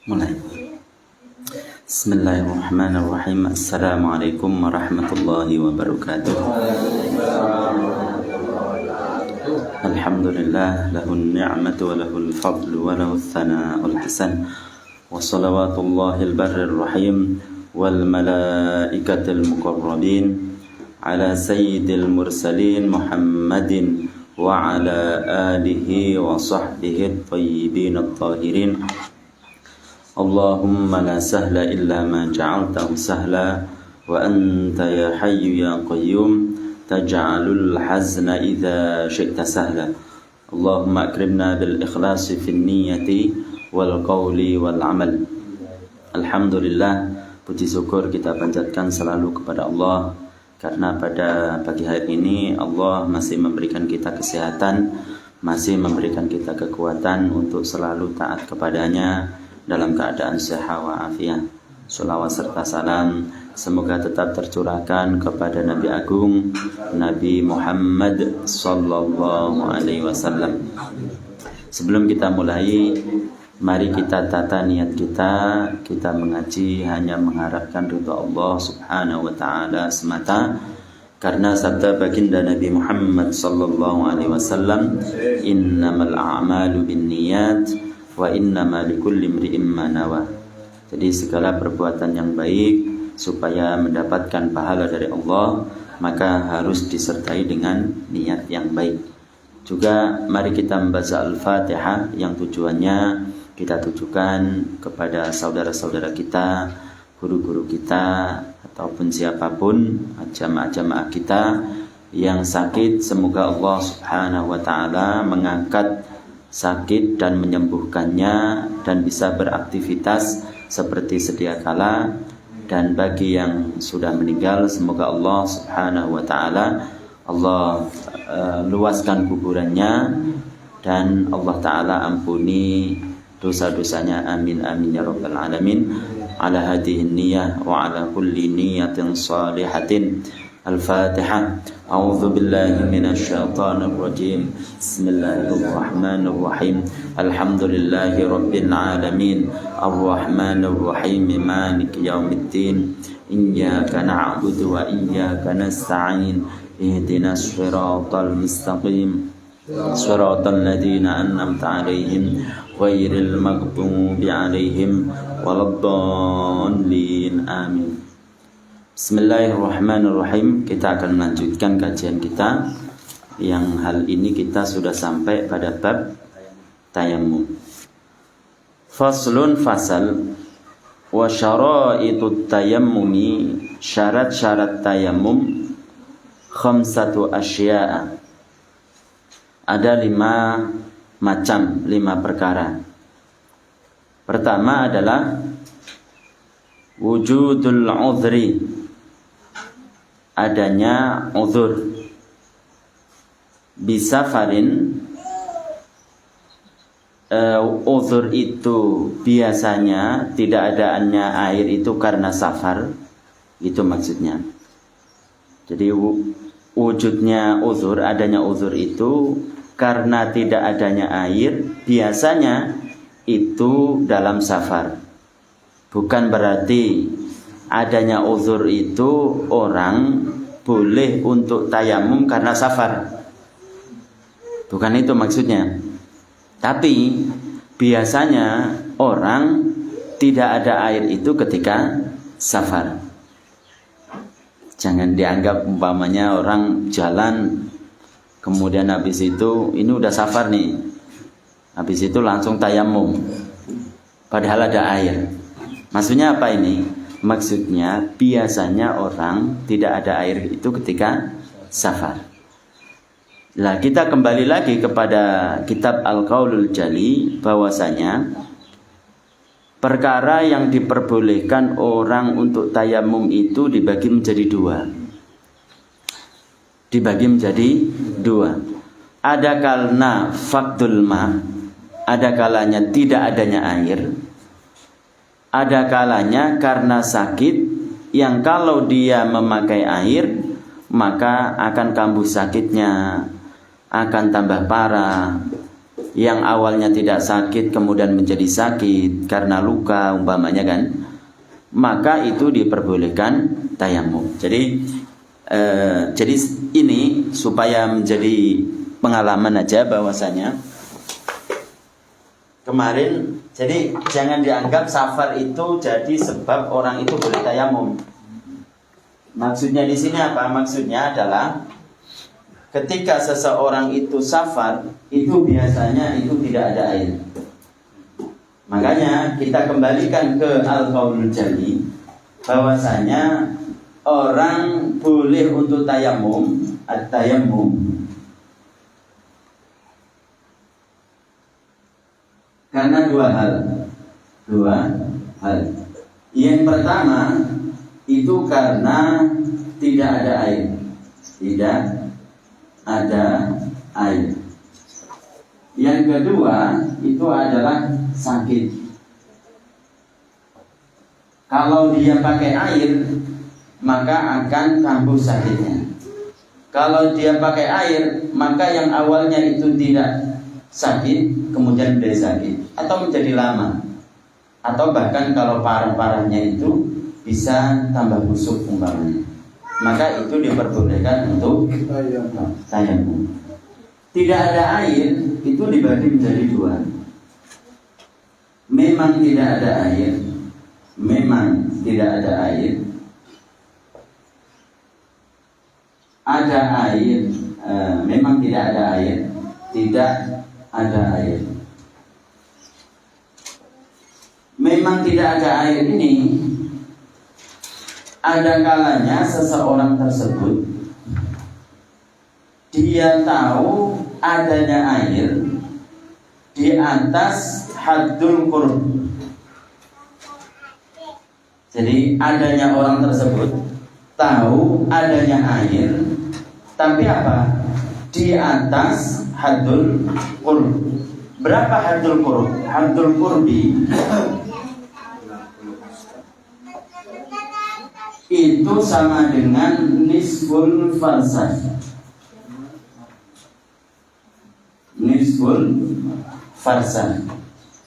Mulai. Bismillahirrahmanirrahim. Assalamualaikum warahmatullahi wabarakatuh. Alhamdulillah, lahun ni'matu wa lahul fadlu wa lahul thana'ul hasan. Wa salawatullahil barrir rahim wal malaikatil muqarrabin ala sayyidil mursalin Muhammadin wa ala alihi wa sahbihi at-tayyibin at-tahirin. Allahumma la sahla illa ma ja'altahu sahla wa anta ya hayyu ya qayyum taj'alul hazna idza syi'ta sahla. Allahumma akrimna bil ikhlasi fin niyyati wal qawli wal amal. Alhamdulillah, puji syukur kita panjatkan selalu kepada Allah karena pada pagi hari ini Allah masih memberikan kita kesehatan, masih memberikan kita kekuatan untuk selalu taat kepadanya dalam keadaan sehat wa afiat. Shalawat serta salam semoga tetap tercurahkan kepada Nabi Agung Nabi Muhammad sallallahu alaihi wasallam. Sebelum kita mulai, mari kita tata niat kita mengaji hanya mengharapkan ridha Allah subhanahu wa ta'ala semata. Karena sabda baginda Nabi Muhammad sallallahu alaihi wasallam, innamal a'malu binniyat wa innama likulli imri'in ma nawa. Jadi segala perbuatan yang baik supaya mendapatkan pahala dari Allah maka harus disertai dengan niat yang baik. Juga mari kita membaca Al-Fatihah yang tujuannya kita tujukan kepada saudara-saudara kita, guru-guru kita ataupun siapapun jamaah-jamaah kita yang sakit. Semoga Allah Subhanahu wa taala mengangkat sakit dan menyembuhkannya dan bisa beraktivitas seperti sedia kala. Dan bagi yang sudah meninggal, semoga Allah Subhanahu wa taala luaskan kuburannya dan Allah taala ampuni dosa-dosanya, amin amin ya rabbal alamin. Ala hadhihi niyyah wa ala kulli niyyatin salihatin. Al-Fatihah. A'udzu billahi minasy syaithanir rajim. Bismillahirrahmanirrahim. Alhamdulillahi rabbil alamin. Arrahmanir rahim. Maliki yaumiddin. Iyyaka na'budu wa iyyaka nasta'in. Ihdinas siratal mustaqim. Siratal ladzina an'amta 'alaihim ghairil maghdubi 'alaihim waladdallin. Amin. Bismillahirrahmanirrahim. Kita akan melanjutkan kajian kita. Yang hal ini kita sudah sampai pada bab tayammum. Faslun fasal. Wa syaraitut tayammumi, syarat-syarat tayammum khamsatu asya'a. Ada 5 macam, 5 perkara. Pertama adalah wujudul udhri, adanya uzur. Bisafarin, uzur itu biasanya tidak adaannya air itu karena safar, itu maksudnya. Jadi wujudnya uzur, adanya uzur itu karena tidak adanya air, biasanya itu dalam safar. Bukan berarti adanya uzur itu orang boleh untuk tayamum karena safar. Bukan itu maksudnya. Tapi biasanya orang tidak ada air itu ketika safar. Jangan dianggap umpamanya orang jalan kemudian habis itu ini udah safar nih. Habis itu langsung tayamum. Padahal ada air. Maksudnya apa ini? Maksudnya biasanya orang tidak ada air itu ketika safar. Nah, kita kembali lagi kepada kitab Al-Qaulul Jali, bahwasanya perkara yang diperbolehkan orang untuk tayamum itu dibagi menjadi dua. Ada kalna faqdul ma, ada kalanya tidak adanya air. Ada kalanya karena sakit yang kalau dia memakai air maka akan kambuh sakitnya, akan tambah parah. Yang awalnya tidak sakit kemudian menjadi sakit karena luka umpamanya kan, maka itu diperbolehkan tayamum. Jadi ini supaya menjadi pengalaman aja bahwasanya kemarin, jadi jangan dianggap safar itu jadi sebab orang itu boleh tayamum. Maksudnya di sini apa? Maksudnya adalah ketika seseorang itu safar, itu biasanya itu tidak ada air. Makanya kita kembalikan ke Al-Qaulul Jali, bahwasanya orang boleh untuk tayamum, at-tayamum, karena dua hal. Yang pertama itu karena tidak ada air. Yang kedua itu adalah sakit. Kalau dia pakai air maka akan kambuh sakitnya. Kalau dia pakai air maka yang awalnya itu tidak sakit kemudian menjadi sakit atau menjadi lama, atau bahkan kalau parah-parahnya itu bisa tambah busuk umpamanya, maka itu diperbolehkan untuk tayamum. Tidak ada air itu dibagi menjadi dua. Memang tidak ada air, memang tidak ada air. Ada air, memang tidak ada air, tidak ada air. Memang tidak ada air ini, ada kalanya seseorang tersebut dia tahu adanya air di atas haddul qurb. Jadi adanya orang tersebut tahu adanya air, tapi apa? Di atas haddul qurb. Berapa haddul qurb? Haddul qurbi itu sama dengan nisful farsah. Nisful farsah,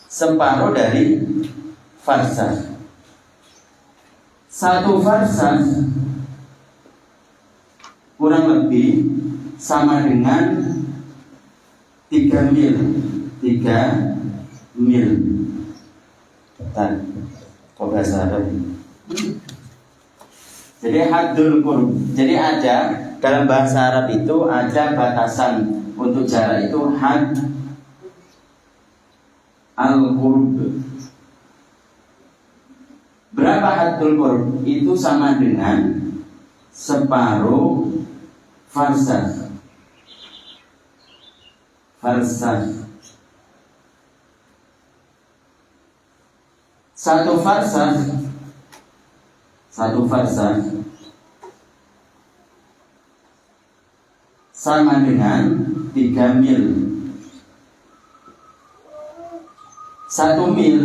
separuh dari farsah. Satu farsah kurang lebih sama dengan 3 mil. 3 mil. Kok bahasa Arab? Jadi haddul qurb. Jadi ada dalam bahasa Arab itu ada batasan untuk jarak itu, had al-qurb. Berapa haddul qurb? Itu sama dengan separuh farsah. Satu farsah sama dengan 3 mil. 1 mil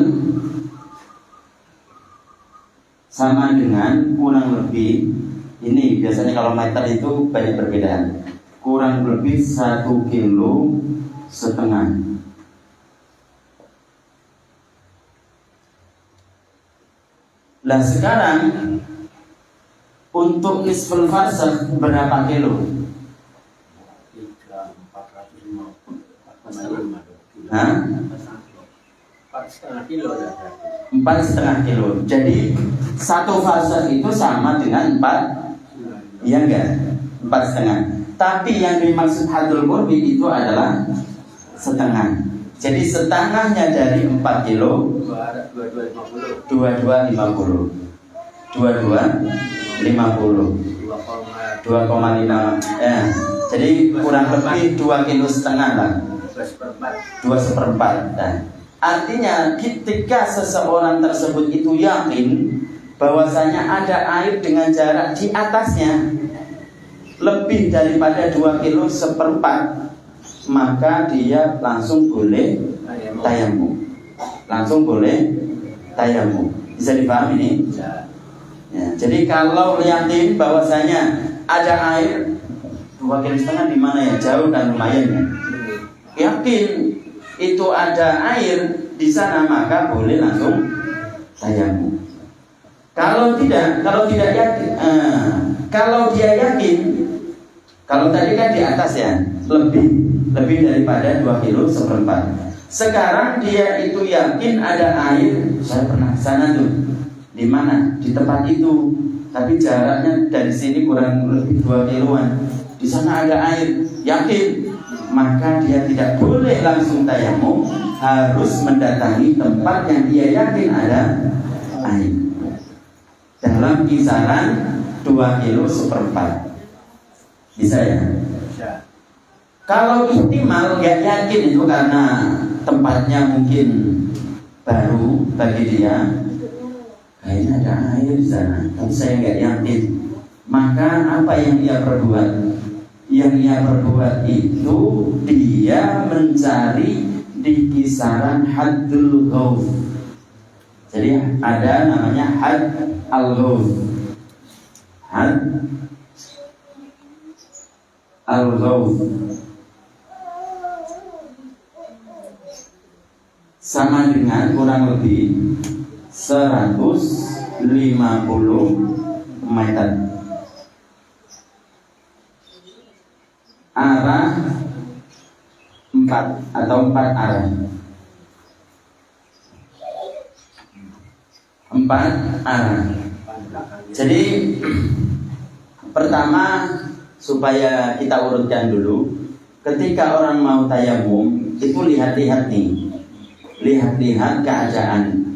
sama dengan kurang lebih, ini biasanya kalau meter itu banyak perbedaan, kurang lebih 1,5 kilo. Nah sekarang untuk nisful farsah berapa kilo? 4,5 kilo. Jadi satu farsah itu sama dengan 4, iya enggak? 4,5. Tapi yang dimaksud haddul qurbi itu adalah setengah. Jadi setengahnya dari 4 kilo 2250 ya. Jadi kurang lebih 2,5 kilo lah, 2/4. Nah, artinya ketika seseorang tersebut itu yakin bahwasanya ada air dengan jarak di atasnya lebih daripada 2,1/4 kilo, maka dia langsung boleh tayamum. Bisa dipahami ini? Ya, jadi kalau yakin bahwasanya ada air 2,5 kilo di mana ya, jauh dan lumayan ya. Yakin itu ada air di sana, maka boleh langsung tayamum. Kalau tidak yakin, kalau dia yakin, kalau tadi kan di atas ya, lebih daripada 2,1/4 kilo. Sekarang dia itu yakin ada air. Saya pernah sana tuh. Di mana? Di tempat itu. Tapi jaraknya dari sini kurang lebih 2 kiloan. Di sana ada air. Yakin. Maka dia tidak boleh langsung tayamum, harus mendatangi tempat yang dia yakin ada air. Dalam kisaran 2,1/4 kilo. Bisa ya? Kalau ihtimal gak yakin itu karena tempatnya mungkin baru bagi dia, kayaknya ada air di sana, tapi saya gak yakin. Maka apa yang ia perbuat? Yang ia perbuat itu dia mencari di kisaran haddul ghauf. Jadi ada namanya had al-ghauf. Had al-ghauf sama dengan kurang lebih 150 meter. Arah 4 atau 4 arah. 4 arah. Jadi pertama, supaya kita urutkan dulu, ketika orang mau tayamum itu lihat-lihat nih, lihat-lihat keadaan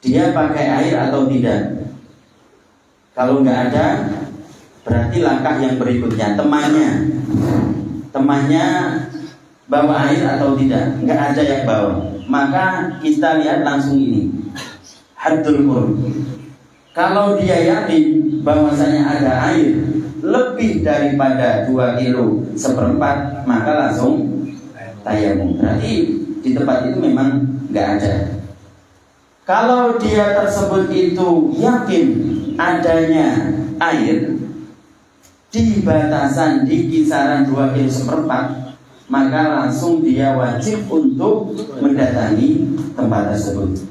dia pakai air atau tidak. Kalau nggak ada, berarti langkah yang berikutnya temannya bawa air atau tidak. Nggak ada yang bawa, maka kita lihat langsung ini haddul qurb. Kalau dia yakin bahwasanya ada air lebih daripada 2,1/4 kilo, maka langsung tayamum. Berarti di tempat itu memang nggak ada. Kalau dia tersebut itu yakin adanya air di batasan, di kisaran 2,1/4 kilo, maka langsung dia wajib untuk mendatangi tempat tersebut.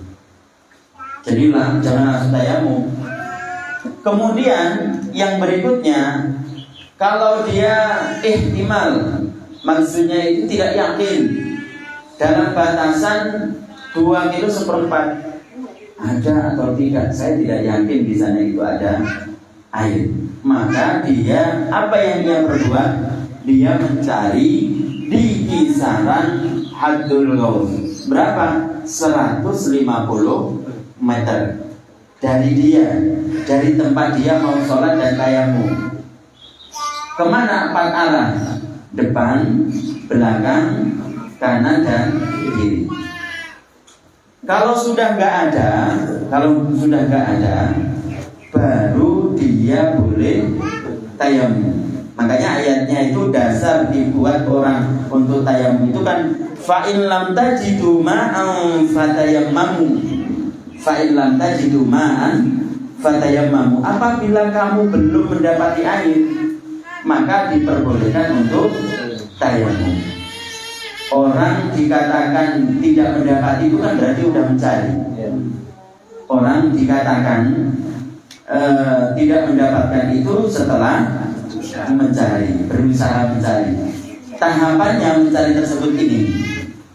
Jadi jangan langsung tayamum. Kemudian yang berikutnya, kalau dia ihtimal, maksudnya itu tidak yakin dalam batasan 2,1/4 kilo ada atau tidak, saya tidak yakin di sana itu ada air. Maka dia apa yang dia perbuat? Dia mencari di kisaran haddul ghauf. Berapa? 150 meter dari tempat dia mau sholat dan tayamum. Kemana 4 arah? Depan, belakang, kanan dan kiri. Kalau sudah nggak ada, baru dia boleh tayamum. Makanya ayatnya itu dasar dibuat orang untuk tayamum itu kan, fa in lam tajidu ma'an fatayammamu. Fa in lam tajidu ma'an fatayammamu. Apabila kamu belum mendapati air, maka diperbolehkan untuk tayamum. Orang dikatakan tidak mendapati itu kan berarti sudah mencari. Orang dikatakan tidak mendapatkan itu setelah mencari, berusaha mencari. Tahapannya mencari tersebut ini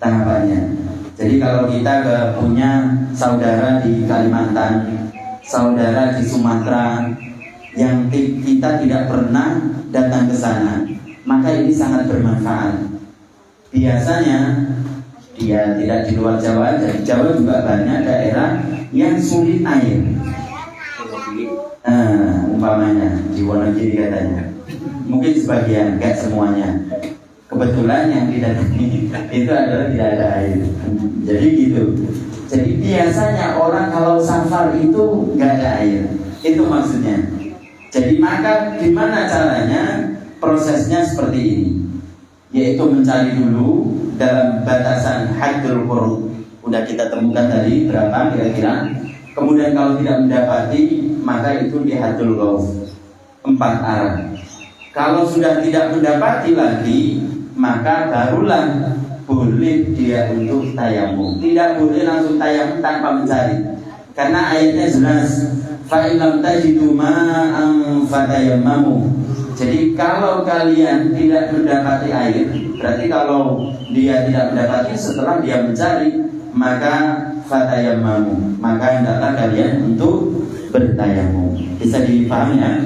tahapannya. Jadi kalau kita punya saudara di Kalimantan, saudara di Sumatera yang kita tidak pernah datang ke sana, maka ini sangat bermanfaat. Biasanya dia tidak di luar Jawa, dari Jawa juga banyak daerah yang sulit air. Umpamanya di Wonogiri katanya, mungkin sebagian, enggak semuanya. Kebetulan yang didatangi itu adalah tidak ada air. Jadi gitu. Jadi biasanya orang kalau safar itu enggak ada air. Itu maksudnya. Jadi maka gimana caranya? Prosesnya seperti ini, yaitu mencari dulu dalam batasan haddul qurb. Udah kita temukan tadi berapa kira-kira. Kemudian kalau tidak mendapati, maka itu di haddul ghauf, 4 arah. Kalau sudah tidak mendapati lagi, maka barulah boleh dia untuk tayamum. Tidak boleh langsung tayamum tanpa mencari, karena ayatnya jelas, fa in lam tajidu ma'an fatayammamu. Jadi kalau kalian tidak mendapati air, berarti kalau dia tidak mendapati setelah dia mencari, maka fatayammamu, maka hendaklah kalian untuk bertayamum. Bisa dipahami ya?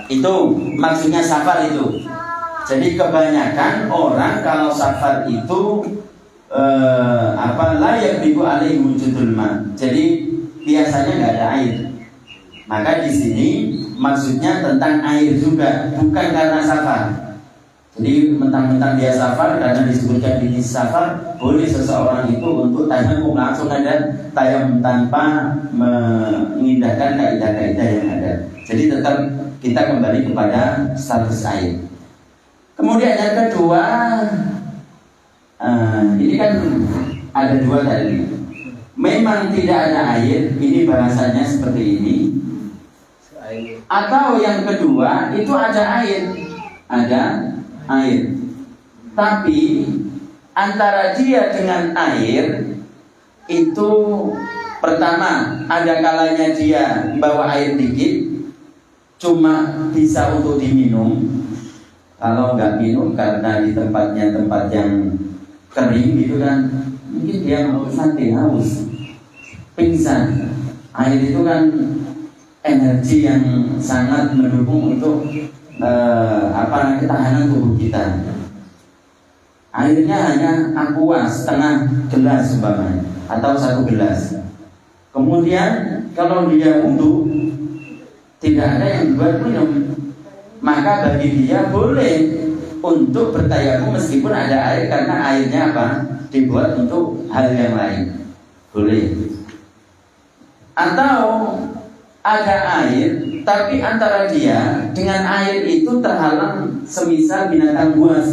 Itu maksudnya safar itu. Jadi kebanyakan orang kalau safar itu layak biku alaihi wujudul ma. Jadi biasanya nggak ada air. Maka di sini maksudnya tentang air juga, bukan karena safar. Jadi mentang-mentang dia safar, karena disebutkan di safar, boleh seseorang itu untuk tayamum langsung ada tayamum tanpa mengindahkan kaidah-kaidah yang ada. Jadi tetap kita kembali kepada status air. Kemudian yang kedua, ini kan ada 2 tadi. Memang tidak ada air, ini bahasanya seperti ini. Atau yang kedua itu ada air, tapi antara dia dengan air itu, pertama ada kalanya dia bawa air dikit, cuma bisa untuk diminum. Kalau nggak minum karena di tempatnya tempat yang kering gitu kan, mungkin dia mau mati haus, pingsan. Air itu kan energi yang sangat mendukung untuk ketahanan tubuh kita. Airnya hanya aqua setengah gelas umpamanya, atau 1 gelas. Kemudian kalau dia wudu, tidak ada yang buat minum, maka bagi dia boleh untuk bertayamum meskipun ada air, karena airnya dibuat untuk hal yang lain, boleh. Atau ada air, tapi antara dia dengan air itu terhalang semisal binatang buas.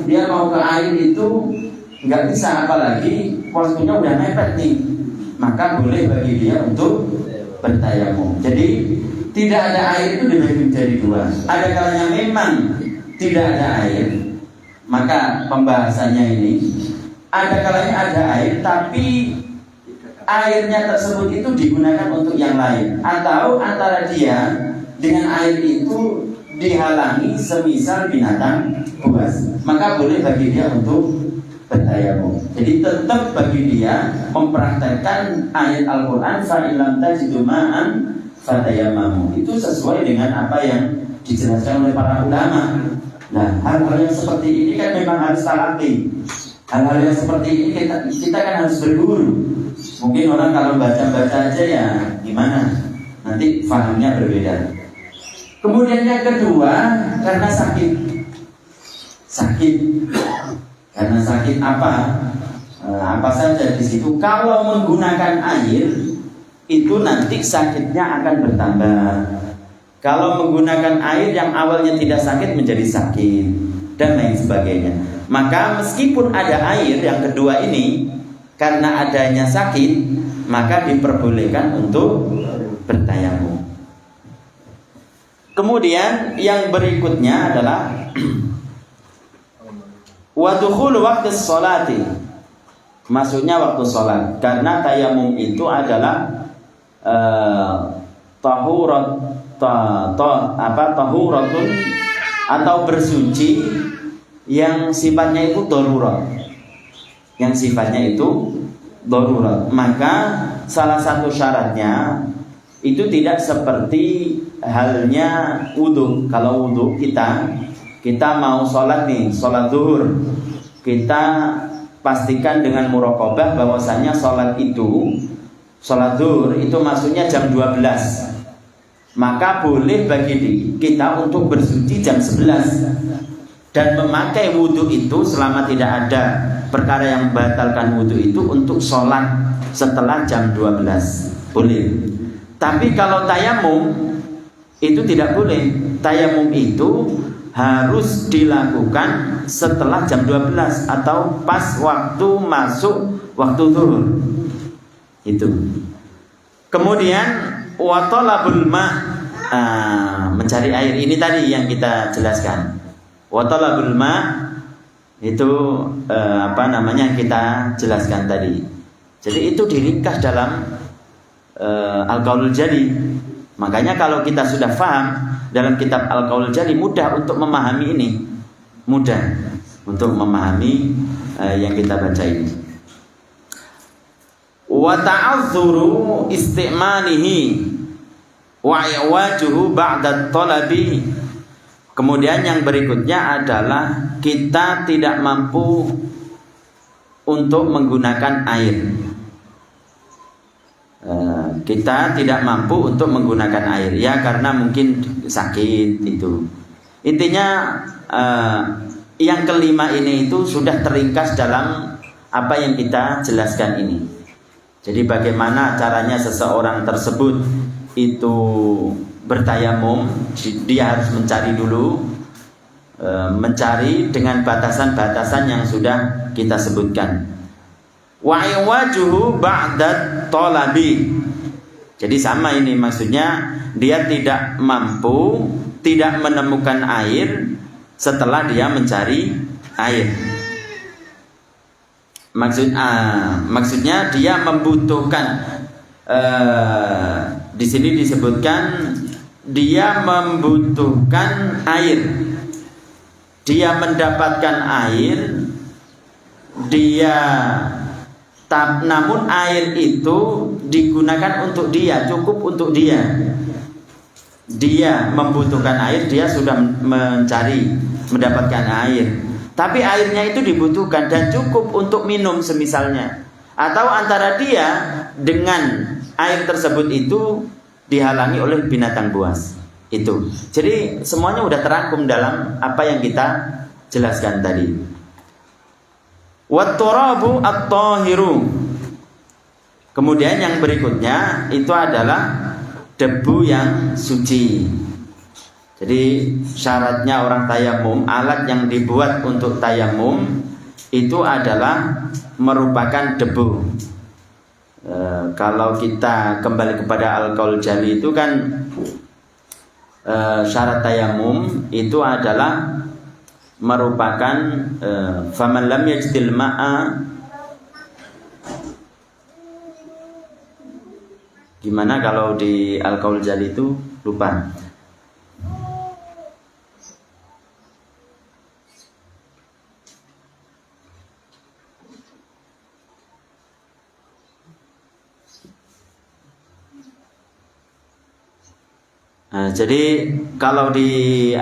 Dia mau ke air itu nggak bisa, apalagi waktunya udah mepet nih, maka boleh bagi dia untuk bertayamum. Jadi tidak ada air itu dibagi menjadi 2. Ada kalanya memang tidak ada air, maka pembahasannya ini ada kalanya ada air, tapi airnya tersebut itu digunakan untuk yang lain, atau antara dia dengan air itu dihalangi semisal binatang buas, maka boleh bagi dia untuk bertayamum. Jadi tetap bagi dia mempraktekkan ayat Al-Quran, fa in lam tajidu ma'an fatayammamu. Itu sesuai dengan apa yang dijelaskan oleh para ulama. Nah, hal-hal yang seperti ini kan memang harus talaqi. Hal-hal yang seperti ini kita kan harus berguru. Mungkin orang kalau baca-baca aja ya gimana, nanti fahamnya berbeda. Kemudian yang kedua, karena sakit. Karena sakit apa saja di situ. Kalau menggunakan air itu nanti sakitnya akan bertambah. Kalau menggunakan air yang awalnya tidak sakit menjadi sakit dan lain sebagainya. Maka meskipun ada air yang kedua ini, karena adanya sakit, maka diperbolehkan untuk bertayamum. Kemudian yang berikutnya adalah wadukhul waktu sholati, maksudnya waktu sholat. Karena tayamum itu adalah tahuratun atau bersuci yang sifatnya itu darurat. Maka salah satu syaratnya itu tidak seperti halnya wudu. Kalau wudu kita kita mau sholat nih, sholat zuhur, kita pastikan dengan muraqabah bahwasannya sholat zuhur itu maksudnya jam 12. Maka boleh bagi kita untuk bersuci jam 11 dan memakai wudhu itu selama tidak ada perkara yang membatalkan wudhu itu untuk sholat setelah jam 12. Boleh. Tapi kalau tayamum itu tidak boleh. Tayamum itu harus dilakukan setelah jam 12 atau pas waktu masuk waktu zuhur. Itu. Kemudian wa talabul ma, mencari air, ini tadi yang kita jelaskan. Wa talabul ma itu kita jelaskan tadi. Jadi itu diringkas dalam Al-Qaulul Jali. Makanya kalau kita sudah faham dalam kitab Al-Qaulul Jali, mudah untuk memahami ini. Mudah untuk memahami yang kita baca ini. Wa ta'azzuru istimalihi wa i'wajuhu ba'da talabi. Kemudian yang berikutnya adalah kita tidak mampu untuk menggunakan air. Kita tidak mampu untuk menggunakan air, ya karena mungkin sakit itu. Intinya yang kelima ini itu sudah teringkas dalam apa yang kita jelaskan ini. Jadi bagaimana caranya seseorang tersebut itu bertayamum, dia harus mencari dulu, mencari dengan batasan-batasan yang sudah kita sebutkan. Wa iwajuhu ba'da talabi. Jadi sama ini maksudnya, dia tidak mampu, tidak menemukan air setelah dia mencari air. Maksudnya dia membutuhkan, di sini disebutkan dia membutuhkan air. Dia mendapatkan air, namun air itu digunakan untuk dia, cukup untuk dia. Dia membutuhkan air, dia sudah mendapatkan air. Tapi airnya itu dibutuhkan dan cukup untuk minum semisalnya. Atau antara dia dengan air tersebut itu dihalangi oleh binatang buas. Itu. Jadi semuanya sudah terangkum dalam apa yang kita jelaskan tadi. Wat-turabu at-tahiru. Kemudian yang berikutnya itu adalah debu yang suci. Jadi syaratnya orang tayamum, alat yang dibuat untuk tayamum itu adalah merupakan debu. Kalau kita kembali kepada Al-Qaul Jali itu kan syarat tayamum itu adalah merupakan faman lam yajidil ma'a. Gimana kalau di Al-Qaul Jali itu lupa. Jadi kalau di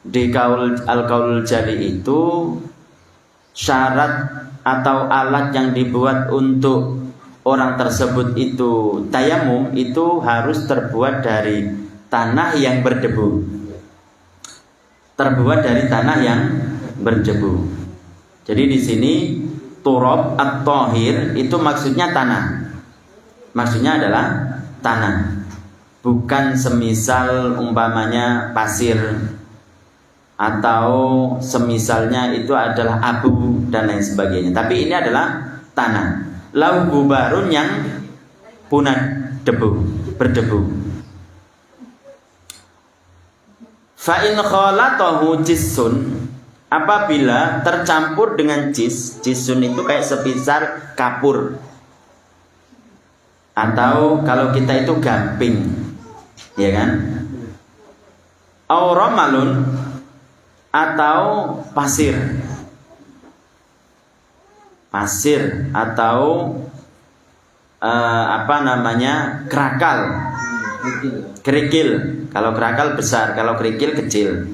di Al-Qaul Jali itu syarat atau alat yang dibuat untuk orang tersebut itu tayamum itu harus terbuat dari tanah yang berdebu. Terbuat dari tanah yang berdebu. Jadi di sini turab at-tahir itu maksudnya tanah. Maksudnya adalah tanah. Bukan semisal umpamanya pasir atau semisalnya itu adalah abu dan lain sebagainya. Tapi ini adalah tanah. Lau gubarun yang punah debu, berdebu. Fa in khalatahu jissun, apabila tercampur dengan jisun itu kayak sepisar kapur. Atau kalau kita itu gamping, ya kan? Auramalun atau pasir atau kerakal, kerikil. Kalau kerakal besar, kalau kerikil kecil.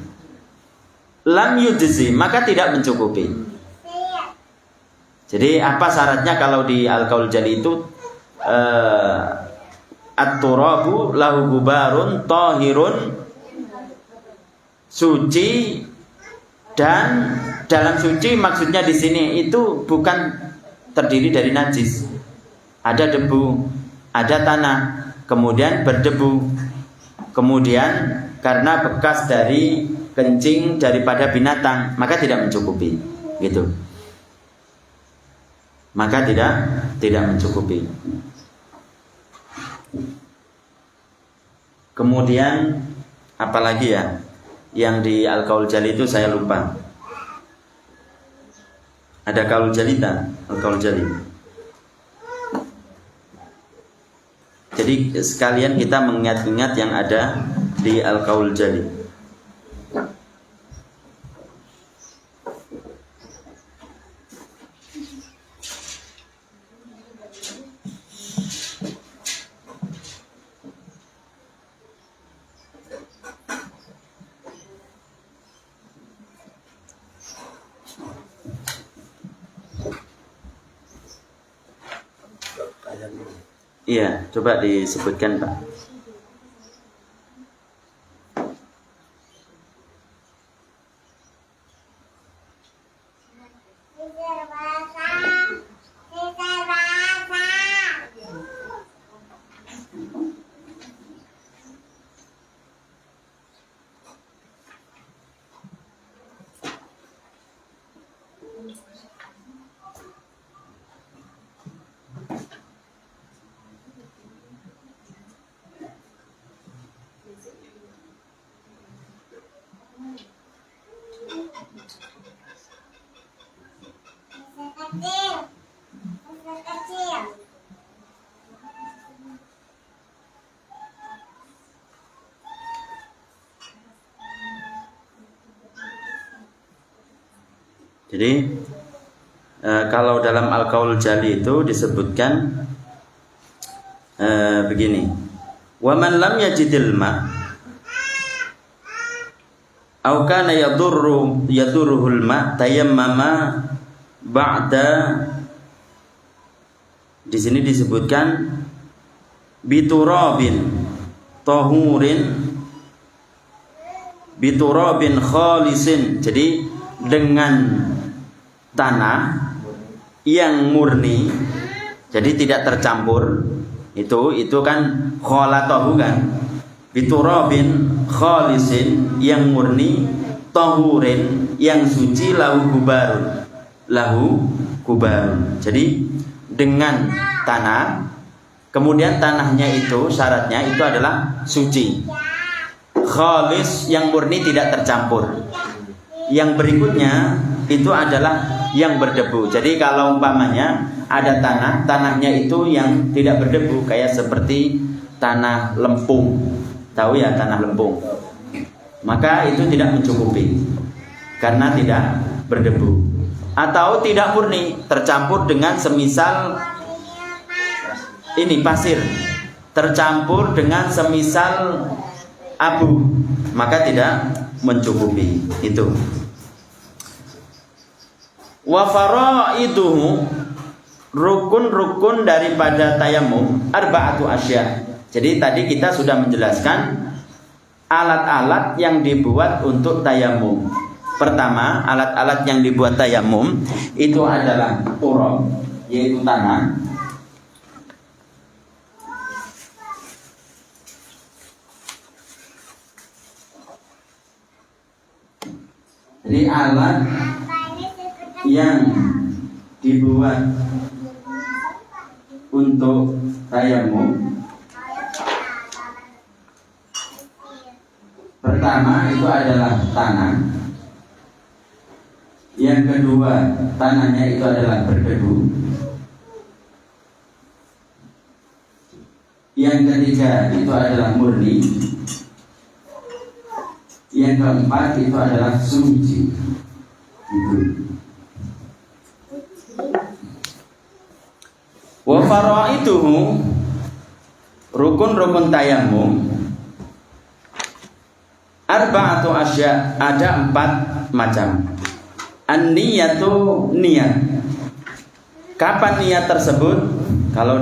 lam yujzi, maka tidak mencukupi. Jadi apa syaratnya kalau di al-qaul jali itu at-turabu lahu gubarun tahirun, suci, dan dalam suci maksudnya di sini itu bukan terdiri dari najis. Ada debu, ada tanah, kemudian berdebu, kemudian karena bekas dari kencing daripada binatang, maka tidak mencukupi, gitu. Maka tidak mencukupi. Kemudian apalagi ya yang di al-qaul jali itu saya lupa. Ada qaul jali tak? Al-qaul jali. Jadi sekalian kita mengingat-ingat yang ada di al-qaul jali. Iya, coba disebutkan, Pak. Jadi kalau dalam al-qaul jali itu disebutkan begini. Wa man lam yajidil ma aw kana yadurruhul ma tayammama ba'da. Di sini disebutkan biturabin tahurin biturabin khalisin. Jadi dengan tanah yang murni, jadi tidak tercampur. Itu kan kholatahu kan, biturabin khalisin, yang murni, tahurin, yang suci, lahu gubarun. Jadi dengan tanah, kemudian tanahnya itu syaratnya itu adalah suci, khalis, yang murni, tidak tercampur. Yang berikutnya itu adalah yang berdebu. Jadi kalau umpamanya ada tanahnya itu yang tidak berdebu, kayak seperti tanah lempung, tahu ya tanah lempung, maka itu tidak mencukupi karena tidak berdebu. Atau tidak murni, tercampur dengan semisal ini pasir, tercampur dengan semisal abu, maka tidak mencukupi itu. Wa faraiduhu, rukun-rukun daripada tayamum, arba'atu asya. Jadi tadi kita sudah menjelaskan alat-alat yang dibuat untuk tayamum. Pertama, alat-alat yang dibuat tayamum itu adalah turab, yaitu tanah. Jadi alat yang dibuat untuk tayamum, pertama itu adalah tanah. Yang kedua, tanahnya itu adalah berdebu. Yang ketiga itu adalah murni. Yang keempat itu adalah suci. Itu. Wa faraiduhu, rukun-rukun tayamum, Arba'atu asya, ada 4 macam. An-niyatu, niat. Kapan niat tersebut? Kalau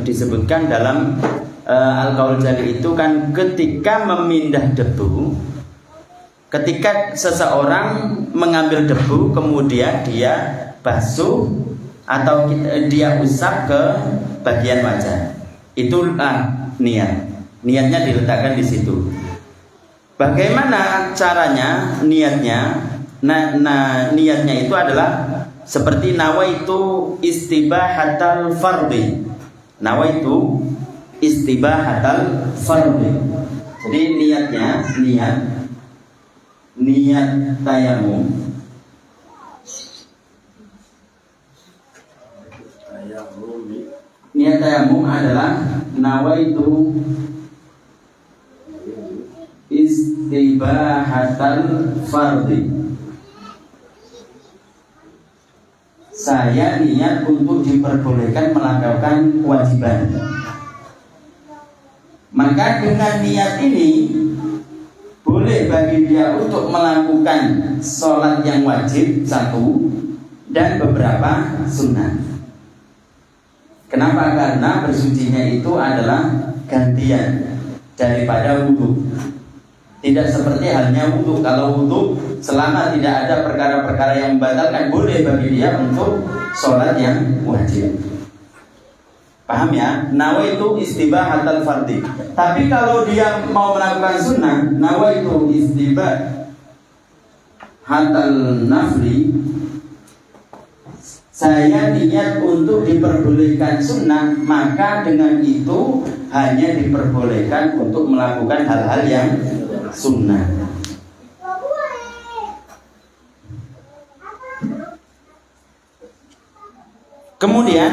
disebutkan dalam Al-Qaul Jali itu kan ketika memindah debu. Ketika seseorang mengambil debu kemudian dia basuh atau dia usap ke bagian wajah. Itulah niat. Niatnya diletakkan di situ. Bagaimana caranya niatnya? Nah, niatnya itu adalah seperti nawaitu istibahatal fardhi. Nawaitu istibahatal fardhi. Jadi niatnya niat tayamum. Niat tayamum adalah nawaitu istibahatal fardhi. Saya niat untuk diperbolehkan melakukan kewajiban. Maka dengan niat ini boleh bagi dia untuk melakukan sholat yang wajib 1 dan beberapa sunnah. Kenapa? Karena bersucinya itu adalah gantian daripada wudhu. Tidak seperti halnya wudhu. Kalau wudhu selama tidak ada perkara-perkara yang membatalkan, boleh bagi dia untuk sholat yang wajib. Paham ya? Nawaitu istibahatal fardhi. Tapi kalau dia mau melakukan sunnah, nawaitu istibahatal nafli, saya niat untuk diperbolehkan sunnah, maka dengan itu hanya diperbolehkan untuk melakukan hal-hal yang sunnah. Kemudian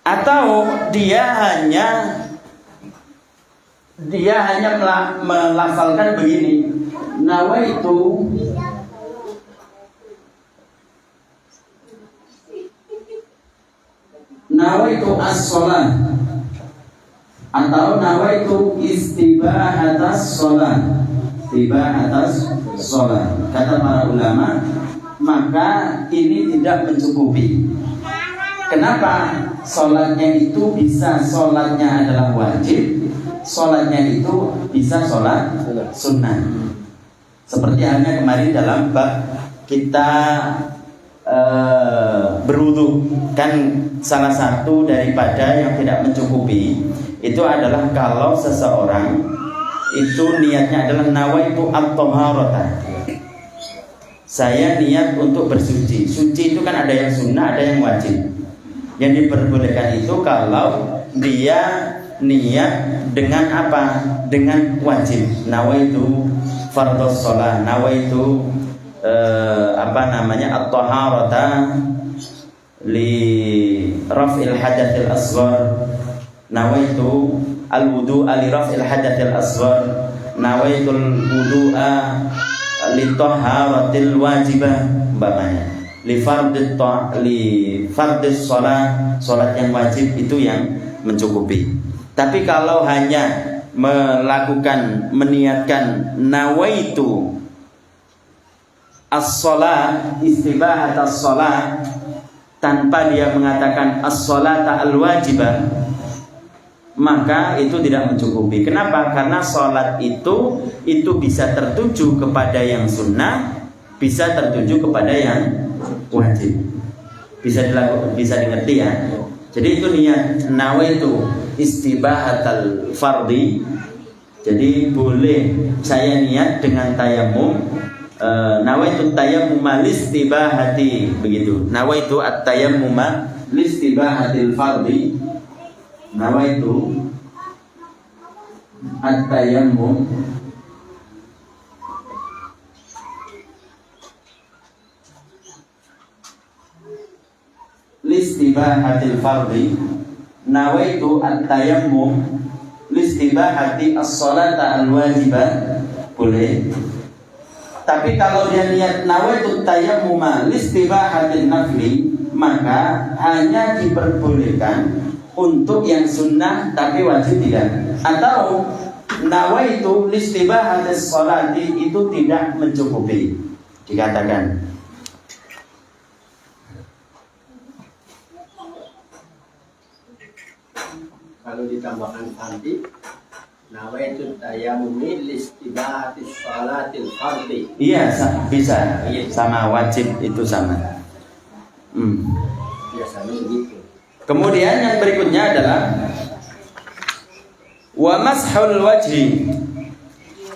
atau dia hanya melafalkan begini, nawaitu as-shalah atau nawaitu istibahatas shalah. Kata para ulama, maka ini tidak mencukupi. Kenapa? Sholatnya itu bisa sholatnya adalah wajib, sholatnya itu bisa sholat sunnah. Seperti halnya kemarin dalam bab kita berwudu, kan salah satu daripada yang tidak mencukupi itu adalah kalau seseorang itu niatnya adalah nawaitu at-taharata. Saya niat untuk bersuci. Suci itu kan ada yang sunnah, ada yang wajib. Yang diperbolehkan itu kalau dia niat dengan apa? Dengan wajib. Nawaitu fardhus shalah, nawaitu at-taharata li raf'il hadatsil asghar, nawaitu al-wudu'a li raf'il hadatsil asghar, nawaitu al-wudu'a li taharatil wajibah, umpamanya li fardhis shalah, salat yang wajib itu yang mencukupi. Tapi kalau hanya meniatkan nawaitu as-shalah, istibahat as-shalah, tanpa dia mengatakan as-shalata al-wajibah, maka itu tidak mencukupi. Kenapa? Karena sholat itu bisa tertuju kepada yang sunnah, bisa tertuju kepada yang wajib. Bisa dimengerti ya. Jadi itu niat nawaitu istibahatal fardhi. Jadi boleh saya niat dengan tayamum, nawaitu tayammum listibahati, begitu. Nawaitu at-tayammum listibahatil fardhi. Nawaitu at-tayammum listibahatil fardhi. Nawaitu at-tayammum listibahati as-salata al-wajibah, boleh. Tapi kalau dia niat nawaitu tayammum listibahatil nafli, maka hanya diperbolehkan untuk yang sunnah tapi wajib tidak. Atau nawaitu listibahatis sholati itu tidak mencukupi. Dikatakan kalau ditambahkan fardhi, nawaitu tayammumi listibahatis sholatil fardhi. Iya, bisa. Sama wajib itu sama. Biasanya begitu. Kemudian yang berikutnya adalah wa mashul wajhi.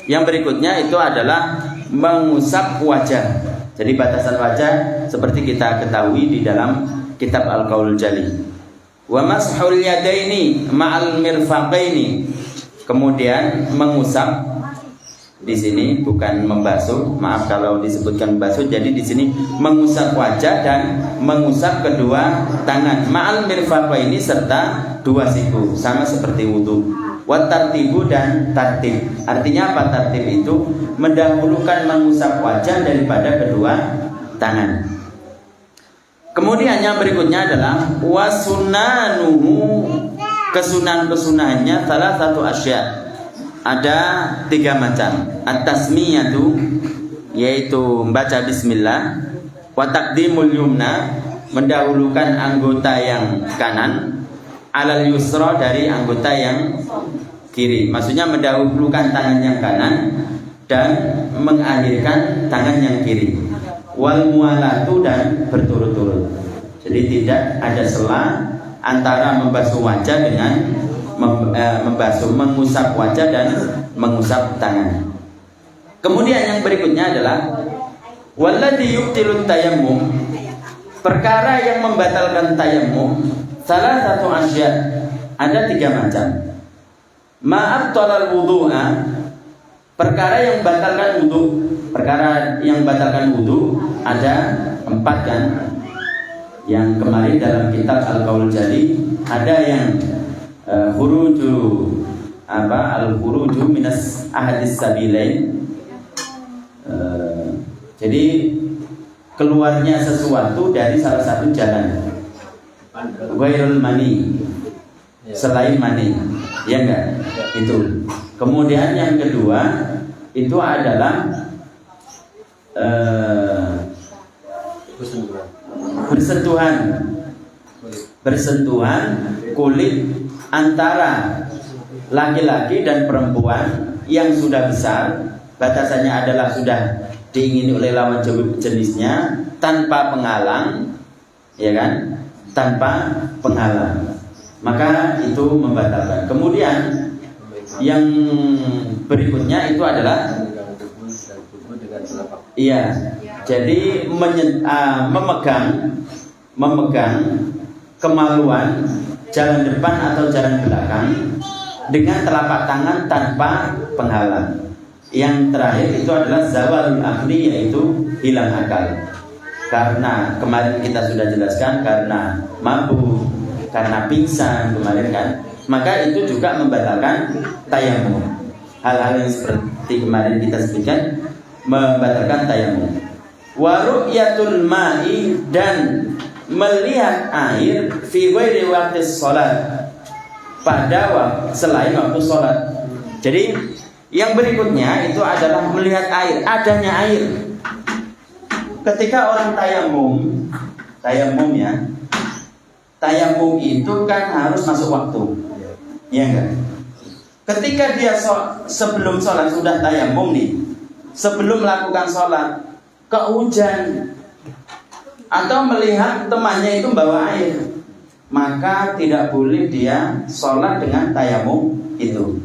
Yang berikutnya itu adalah mengusap wajah. Jadi batasan wajah seperti kita ketahui di dalam kitab Al-Qaulul Jali. Wa mashul yadaini ma'al mirfaqaini. Kemudian mengusap, di sini bukan membasuh, maaf kalau disebutkan membasuh. Jadi di sini mengusap wajah dan mengusap kedua tangan ma'al mirfaqaini serta dua siku, sama seperti wudu. Wa tartibu dan tartib. Artinya apa tartib itu? Mendahulukan mengusap wajah daripada kedua tangan. Kemudian yang berikutnya adalah wasunanuhu, kesunahan-kesunahannya salah satu asya. Ada 3 macam. At-tasmiyatu, yaitu membaca bismillah. Wa taqdimul yumna, mendahulukan anggota yang kanan, alal yusra, dari anggota yang kiri. Maksudnya mendahulukan tangan yang kanan dan mengakhirkan tangan yang kiri. Wal mualatu, dan berturut-turut. Jadi tidak ada sela antara membasuh wajah dengan mengusap wajah dan mengusap tangan. Kemudian yang berikutnya adalah walladzi yubtilut tayammum, perkara yang membatalkan tayammum. Salah satu asya, ada 3 macam. Ma'abtalal wudu'a, perkara yang membatalkan wudu. Perkara yang membatalkan wudu ada 4 kan. Yang kemarin dalam kitab Al-Qaulul Jali ada yang al-khuruju minas ahadis sabilain. Jadi keluarnya sesuatu dari salah satu jalan. Ghairul mani, selain mani, ya enggak? Itu. Kemudian yang kedua itu adalah bersentuhan kulit antara laki-laki dan perempuan yang sudah besar. Batasannya adalah sudah diingini oleh lawan jenisnya tanpa penghalang, ya kan? Tanpa penghalang, maka itu membatalkan. Kemudian yang berikutnya itu adalah jadi memegang kemaluan jalan depan atau jalan belakang dengan telapak tangan tanpa penghalang. Yang terakhir itu adalah zawalul aqli, yaitu hilang akal. Karena kemarin kita sudah jelaskan, karena mabuk, karena pingsan kemarin kan, maka itu juga membatalkan tayammum. Hal-hal yang seperti kemarin kita sebutkan membatalkan tayammum. Wa ru'yatul ma'i, dan melihat air fi ghairi waqtis shalat, pada selain waktu salat. Jadi yang berikutnya itu adalah melihat air, adanya air. Ketika orang tayamum ya, tayamum itu kan harus masuk waktu, ya enggak? Ketika dia sebelum sholat sudah tayamum nih, sebelum melakukan sholat, kehujan atau melihat temannya itu bawa air, maka tidak boleh dia sholat dengan tayamum itu.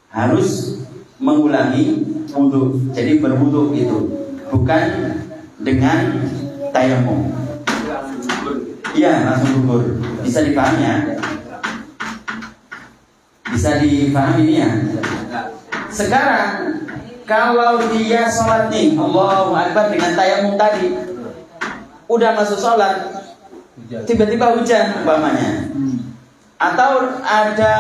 Harus mengulangi wudhu, jadi berwudhu itu, bukan dengan tayamum. Iya, langsung gugur. Bisa dipahami ya? Bisa dipahami ini ya? Sekarang kalau dia sholat nih, Allahu Akbar dengan tayamum tadi, udah masuk sholat, tiba-tiba hujan umpamanya, atau ada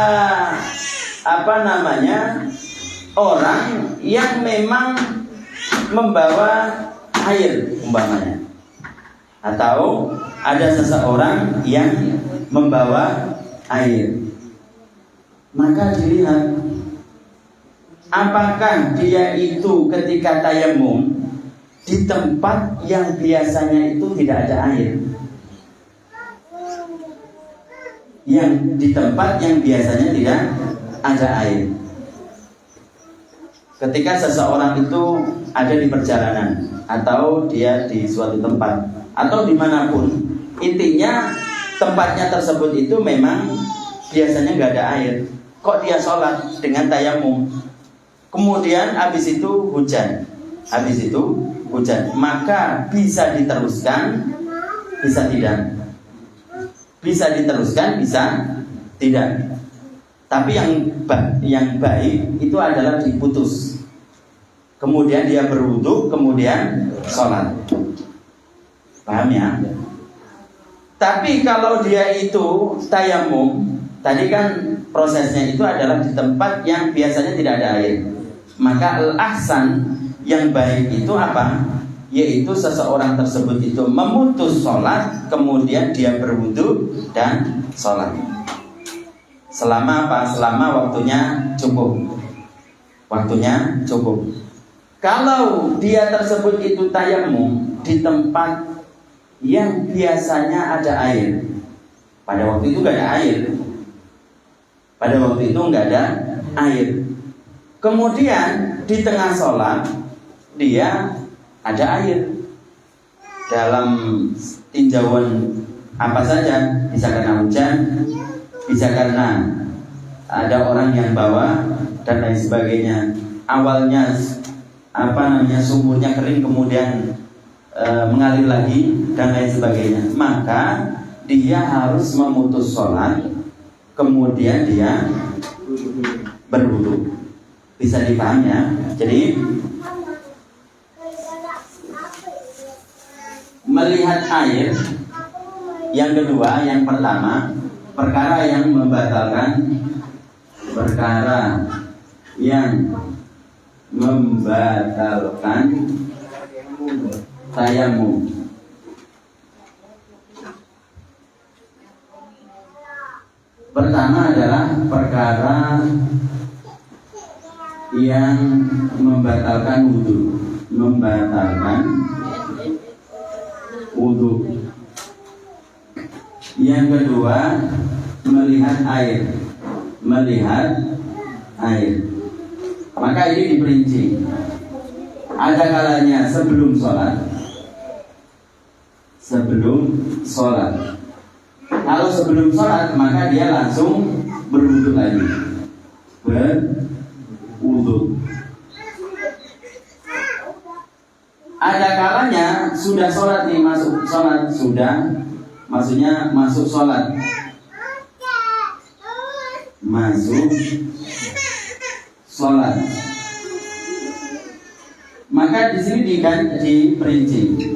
orang yang memang membawa air umpamanya, atau ada seseorang yang membawa air, maka dilihat apakah dia itu ketika tayamum di tempat yang biasanya itu tidak ada air. Yang di tempat yang biasanya tidak ada air. Ketika seseorang itu ada di perjalanan atau dia di suatu tempat atau dimanapun, intinya tempatnya tersebut itu memang biasanya nggak ada air. Kok dia sholat dengan tayamum? Kemudian habis itu hujan, maka bisa diteruskan, bisa tidak. Bisa diteruskan, bisa tidak. Tapi yang baik itu adalah diputus. Kemudian dia berwudu, kemudian sholat. Paham ya? Tapi kalau dia itu tayamum, tadi kan prosesnya itu adalah di tempat yang biasanya tidak ada air. Maka al-ahsan yang baik itu apa? Yaitu seseorang tersebut itu memutus sholat, kemudian dia berwudu dan sholat. Selama apa? Selama waktunya cukup. Waktunya cukup. Kalau dia tersebut itu tayamum di tempat yang biasanya ada air, pada waktu itu nggak ada air. Pada waktu itu nggak ada air. Kemudian di tengah sholat dia ada air dalam tinjauan apa saja, bisa karena hujan, bisa karena ada orang yang bawa dan lain sebagainya. Awalnya sumurnya kering kemudian mengalir lagi dan lain sebagainya. Maka dia harus memutus sholat, kemudian dia berwudu. Bisa dipahami ya? Jadi melihat air, yang kedua, yang pertama, perkara yang membatalkan tayamum. Pertama adalah perkara yang membatalkan wudu. Yang kedua, melihat air. Maka ini diperinci. Ada kalanya sebelum sholat. Kalau sebelum sholat, maka dia langsung berwudu lagi. Ada kalanya sudah sholat nih, masuk sholat. Maka di sini diperinci.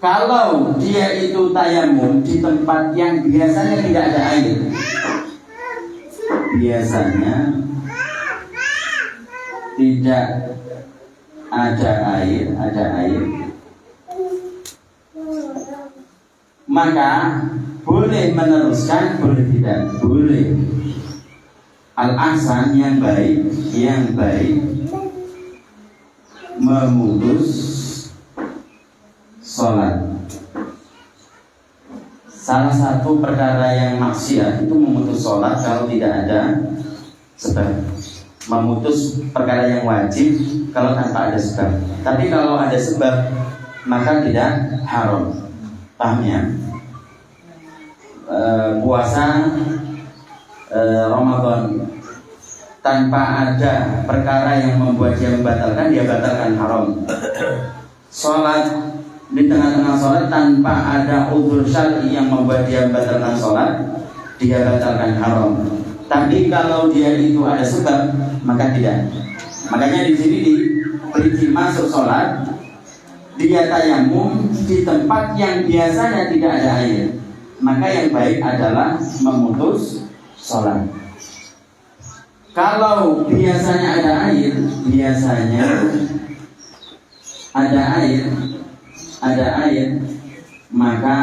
Kalau dia itu tayamum di tempat yang biasanya tidak ada air, ada air, maka boleh meneruskan, boleh tidak, boleh. Al-ahsan yang baik memutus sholat. Salah satu perkara yang maksiat itu memutus sholat kalau tidak ada sebab. Memutus perkara yang wajib kalau tanpa ada sebab. Tapi kalau ada sebab maka tidak haram. Paham ya? Puasa Ramadan tanpa ada perkara yang membuat dia membatalkan, dia batalkan, haram. Sholat di tengah-tengah sholat tanpa ada udzur syar'i yang membuat dia membatalkan sholat, dia batalkan, haram. Tapi kalau dia itu ada sebab, maka tidak. Makanya di sini diperinci masuk sholat, dia tayamum di tempat yang biasanya tidak ada air, maka yang baik adalah memutus sholat. Kalau biasanya ada air, maka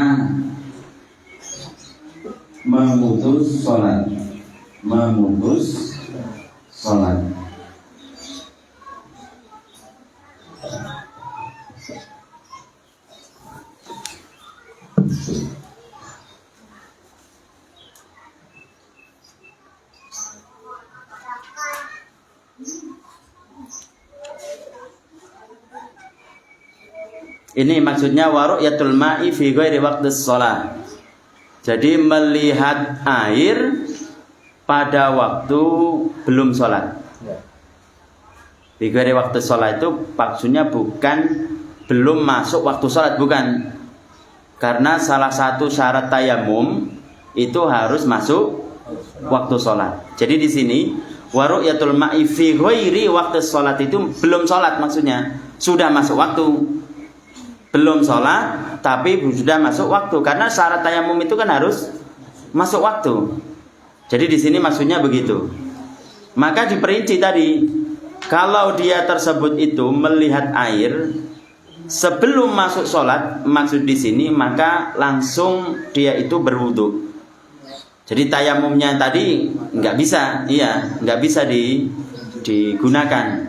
memutus sholat. memutus sholat. Ini maksudnya waru'yatul ma'i fi ghairi waqtis shalah. Jadi melihat air pada waktu belum sholat. Fi ghairi waqtis shalah itu maksudnya bukan belum masuk waktu sholat, bukan. Karena salah satu syarat tayamum itu harus masuk waktu sholat. Jadi di sini waru'yatul ma'i fi ghairi waqtis shalat itu belum sholat maksudnya. Sudah masuk waktu. Belum sholat tapi sudah masuk waktu, karena syarat tayamum itu kan harus masuk waktu. Jadi di sini maksudnya begitu. Maka diperinci tadi, kalau dia tersebut itu melihat air sebelum masuk sholat, maksud di sini maka langsung dia itu berwudu. Jadi tayamumnya tadi nggak bisa, nggak bisa digunakan.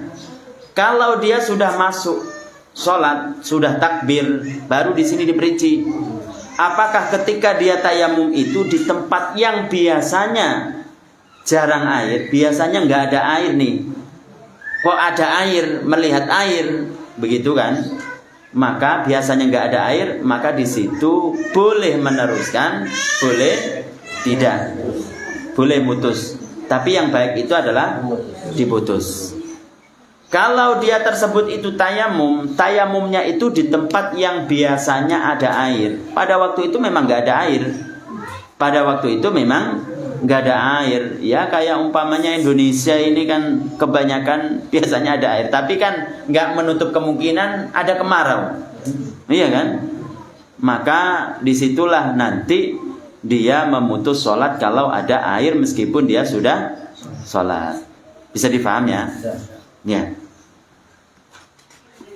Kalau dia sudah masuk sholat, sudah takbir, baru di sini diperinci. Apakah ketika dia tayamum itu di tempat yang biasanya jarang air, biasanya nggak ada air nih, kok ada air, melihat air, begitu kan? Maka biasanya nggak ada air, maka di situ boleh meneruskan, boleh tidak, boleh mutus. Tapi yang baik itu adalah diputus. Kalau dia tersebut itu tayamumnya itu di tempat yang biasanya ada air. Pada waktu itu memang nggak ada air. Pada waktu itu memang nggak ada air. Ya kayak umpamanya Indonesia ini kan kebanyakan biasanya ada air. Tapi kan nggak menutup kemungkinan ada kemarau. Iya kan? Maka disitulah nanti dia memutus sholat kalau ada air meskipun dia sudah sholat. Bisa difaham ya? Ya.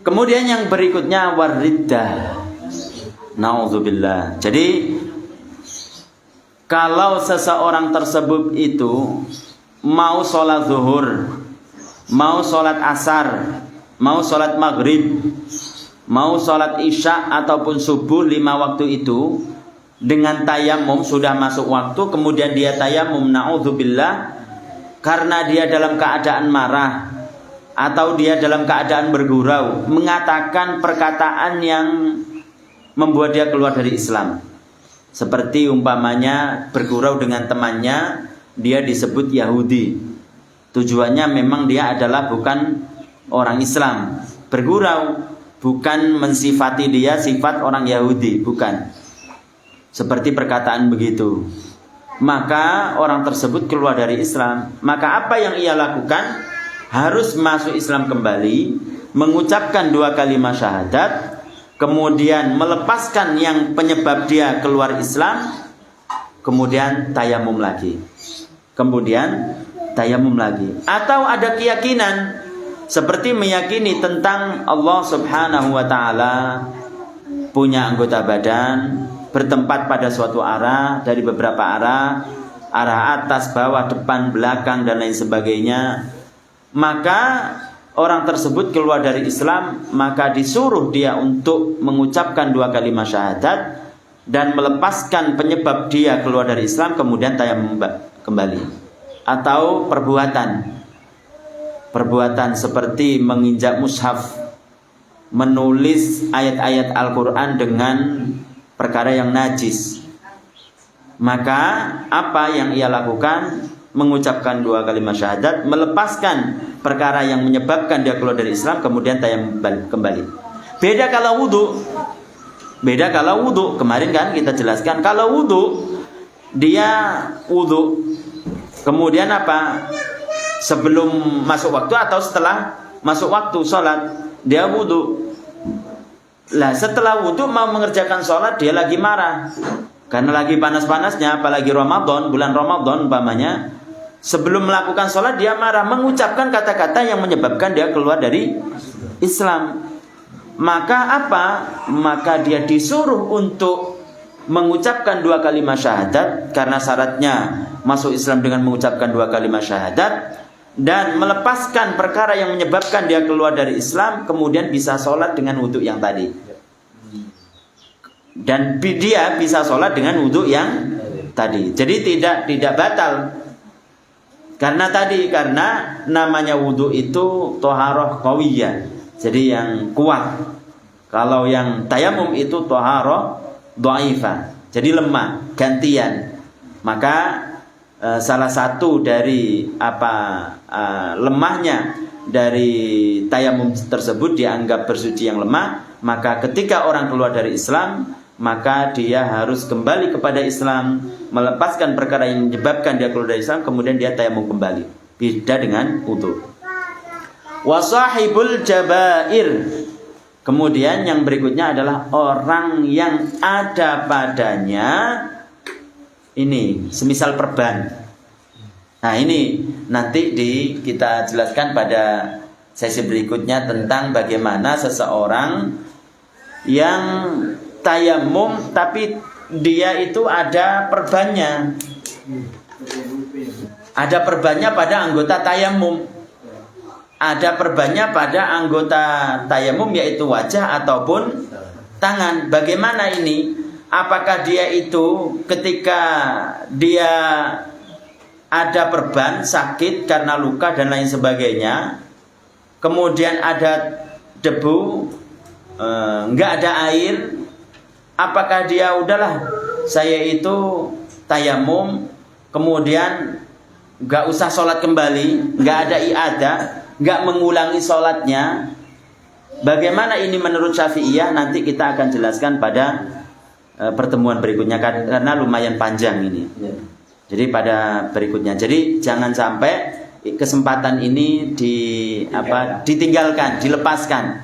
Kemudian yang berikutnya wariddah. Nauzubillah. Jadi kalau seseorang tersebut itu mau sholat zuhur, mau sholat asar, mau sholat maghrib, mau sholat isya ataupun subuh 5 waktu itu dengan tayamum sudah masuk waktu, kemudian dia tayamum, nauzubillah, karena dia dalam keadaan marah atau dia dalam keadaan bergurau, mengatakan perkataan yang membuat dia keluar dari Islam. Seperti umpamanya bergurau dengan temannya, dia disebut Yahudi. Tujuannya memang dia adalah bukan orang Islam. Bergurau bukan mensifati dia sifat orang Yahudi, bukan. Seperti perkataan begitu. Maka orang tersebut keluar dari Islam. Maka apa yang ia lakukan? Harus masuk Islam kembali, mengucapkan 2 kalimat syahadat, kemudian melepaskan yang penyebab dia keluar Islam, kemudian tayamum lagi. Atau ada keyakinan seperti meyakini tentang Allah Subhanahu wa taala, punya anggota badan, bertempat pada suatu arah dari beberapa arah atas, bawah, depan, belakang dan lain sebagainya. Maka orang tersebut keluar dari Islam, maka disuruh dia untuk mengucapkan 2 kalimat syahadat dan melepaskan penyebab dia keluar dari Islam, kemudian tayamum kembali. Atau perbuatan seperti menginjak mushaf, menulis ayat-ayat Al-Quran dengan perkara yang najis. Maka apa yang ia lakukan? Mengucapkan 2 kalimat syahadat, melepaskan perkara yang menyebabkan dia keluar dari Islam, kemudian tayamum kembali. Beda kalau wudu. Kemarin kan kita jelaskan, kalau wudu dia wudu, kemudian apa? Sebelum masuk waktu atau setelah masuk waktu sholat dia wudu. Lah setelah wudu mau mengerjakan sholat dia lagi marah karena lagi panas-panasnya, apalagi Ramadan, bulan Ramadan umpamanya. Sebelum melakukan sholat dia marah, mengucapkan kata-kata yang menyebabkan dia keluar dari Islam. Maka apa? Maka dia disuruh untuk mengucapkan 2 kalimat syahadat, karena syaratnya masuk Islam dengan mengucapkan 2 kalimat syahadat, dan melepaskan perkara yang menyebabkan dia keluar dari Islam, kemudian bisa sholat dengan wudhu yang tadi. Dan dia bisa sholat dengan wudhu yang tadi. Jadi tidak batal. Karena namanya wudhu itu toharoh qawiyah, jadi yang kuat. Kalau yang tayamum itu toharoh dhaifah, jadi lemah, gantian. Maka salah satu dari lemahnya dari tayamum tersebut dianggap bersuci yang lemah. Maka ketika orang keluar dari Islam, maka dia harus kembali kepada Islam, melepaskan perkara yang menyebabkan dia keluar dari Islam, kemudian dia tayamum kembali. Beda dengan wudu. Wasahibul jabair. Kemudian yang berikutnya adalah orang yang ada padanya ini semisal perban. Nah, ini nanti kita jelaskan pada sesi berikutnya tentang bagaimana seseorang yang tayamum tapi dia itu ada perbannya. Ada perbannya pada anggota tayamum. Ada perbannya pada anggota tayamum, yaitu wajah ataupun tangan. Bagaimana ini? Apakah dia itu ketika dia ada perban, sakit karena luka dan lain sebagainya, kemudian ada debu, nggak ada air, apakah dia udahlah saya itu tayamum, kemudian nggak usah sholat kembali, nggak ada i'adah, nggak mengulangi sholatnya? Bagaimana ini menurut Syafi'iyah? Nanti kita akan jelaskan pada pertemuan berikutnya, karena lumayan panjang ini. Jadi pada berikutnya. Jadi jangan sampai kesempatan ini ditinggalkan, dilepaskan.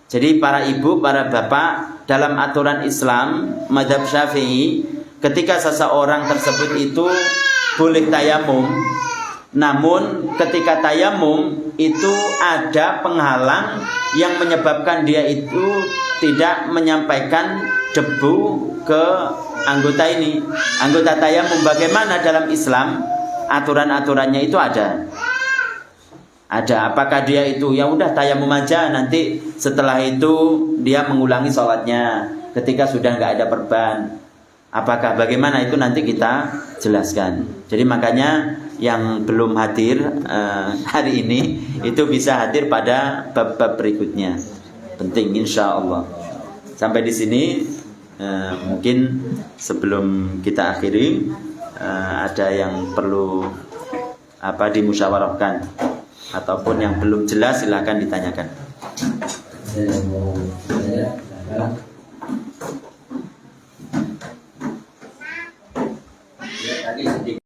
Jadi para ibu, para bapak, dalam aturan Islam mazhab Syafi'i, ketika seseorang tersebut itu boleh tayamum, namun ketika tayamum itu ada penghalang yang menyebabkan dia itu tidak menyampaikan debu ke anggota ini, anggota tayamum. Bagaimana dalam Islam aturan-aturannya itu ada. Apakah dia itu ya udah tayamum aja, nanti setelah itu dia mengulangi sholatnya ketika sudah nggak ada perban? Apakah bagaimana itu nanti kita jelaskan. Jadi makanya yang belum hadir hari ini itu bisa hadir pada bab-bab berikutnya. Penting insya Allah. Sampai di sini mungkin sebelum kita akhiri ada yang perlu dimusyawarahkan ataupun yang belum jelas silakan ditanyakan. Tadi sedikit